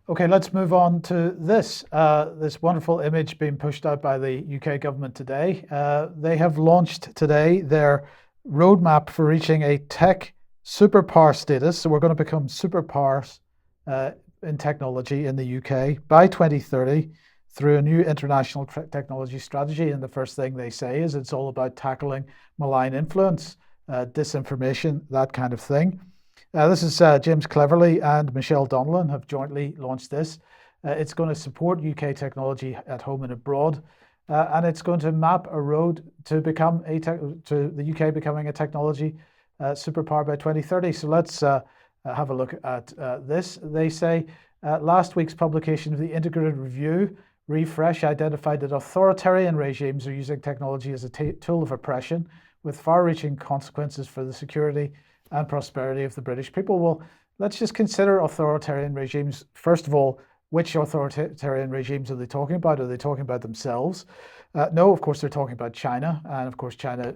Okay, let's move on to this wonderful image being pushed out by the UK government today. They have launched today their roadmap for reaching a tech superpower status. So we're going to become superpowers in technology in the UK by 2030 through a new international technology strategy. And the first thing they say is it's all about tackling malign influence, disinformation, that kind of thing. This is James Cleverly and Michelle Donlan have jointly launched this. It's going to support UK technology at home and abroad, and it's going to map a road to become to the UK becoming a technology superpower by 2030. So let's have a look at this. They say last week's publication of the Integrated Review Refresh identified that authoritarian regimes are using technology as a tool of oppression with far-reaching consequences for the security and prosperity of the British people. Well, let's just consider authoritarian regimes. First of all, which authoritarian regimes are they talking about? Are they talking about themselves? No, of course, they're talking about China. And of course, China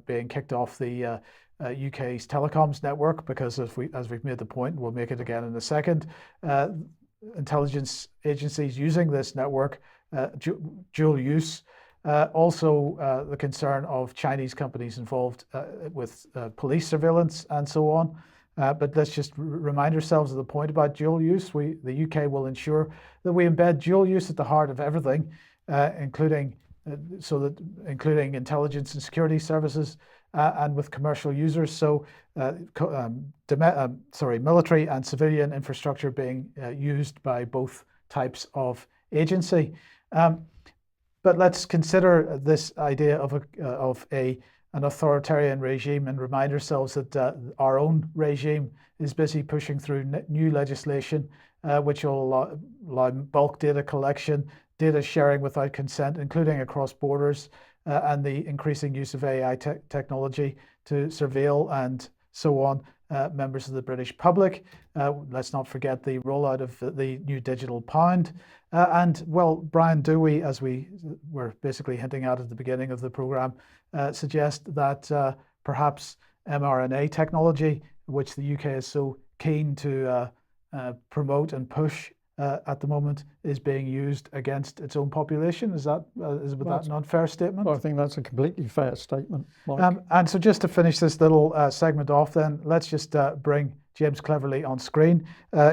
being kicked off the UK's telecoms network because as we've made the point, we'll make it again in a second, intelligence agencies using this network, dual use. Also, the concern of Chinese companies involved with police surveillance and so on. But let's just remind ourselves of the point about dual use. The UK will ensure that we embed dual use at the heart of everything, including intelligence and security services and with commercial users. So, military and civilian infrastructure being used by both types of agency. But let's consider this idea of an authoritarian regime and remind ourselves that our own regime is busy pushing through new legislation which will allow bulk data collection, data sharing without consent, including across borders, and the increasing use of AI technology to surveil and so on members of the British public. Let's not forget the rollout of the new digital pound. And well, Brian Dewey, as we were basically hinting at the beginning of the program, suggest that perhaps mRNA technology, which the UK is so keen to promote and push at the moment, is being used against its own population. Is that that an unfair statement? Well, I think that's a completely fair statement, Mike. And so just to finish this little segment off then, let's just bring James Cleverly on screen.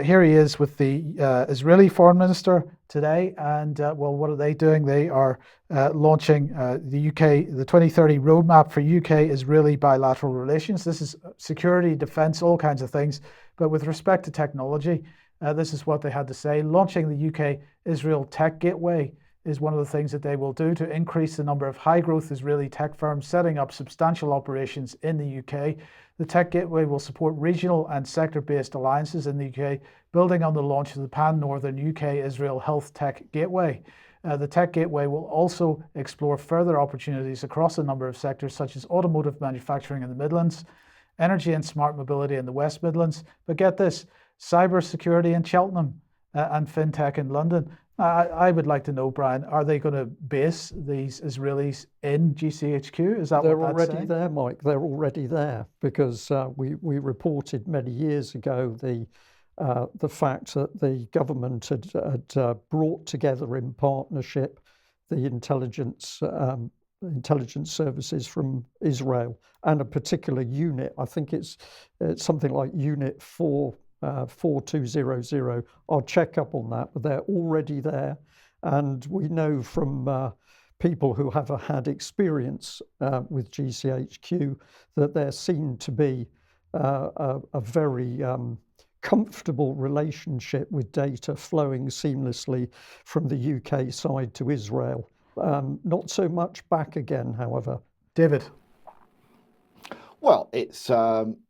Here he is with the Israeli foreign minister today. And well, what are they doing? They are launching the 2030 roadmap for UK-Israeli bilateral relations. This is security, defense, all kinds of things. But with respect to technology, this is what they had to say. Launching the UK-Israel Tech Gateway is one of the things that they will do to increase the number of high-growth Israeli tech firms setting up substantial operations in the UK. The Tech Gateway will support regional and sector-based alliances in the UK, building on the launch of the Pan-Northern UK-Israel Health Tech Gateway. The Tech Gateway will also explore further opportunities across a number of sectors, such as automotive manufacturing in the Midlands, energy and smart mobility in the West Midlands. But get this, cyber security in Cheltenham and fintech in London. I would like to know, Brian, are they going to base these Israelis in GCHQ? Is that They're what that's already saying? there, Mike. They're already there because we reported many years ago the fact that the government had brought together in partnership the intelligence services from Israel and a particular unit. I think it's something like Unit 4200. I'll check up on that, but they're already there. And we know from people who have had experience with GCHQ that there seemed to be a very comfortable relationship with data flowing seamlessly from the UK side to Israel. Not so much back again, however. David. Well, it's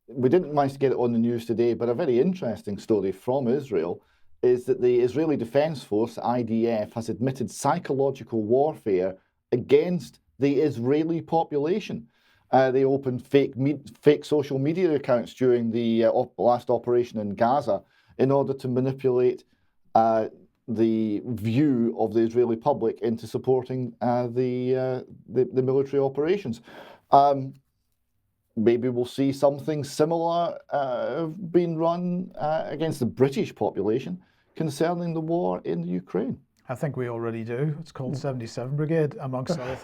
we didn't manage to get it on the news today, but a very interesting story from Israel is that the Israeli Defense Force, IDF, has admitted psychological warfare against the Israeli population. They opened fake social media accounts during the last operation in Gaza in order to manipulate the view of the Israeli public into supporting the military operations. Maybe we'll see something similar being run against the British population, concerning the war in Ukraine? I think we already do. It's called 77 Brigade, amongst other things.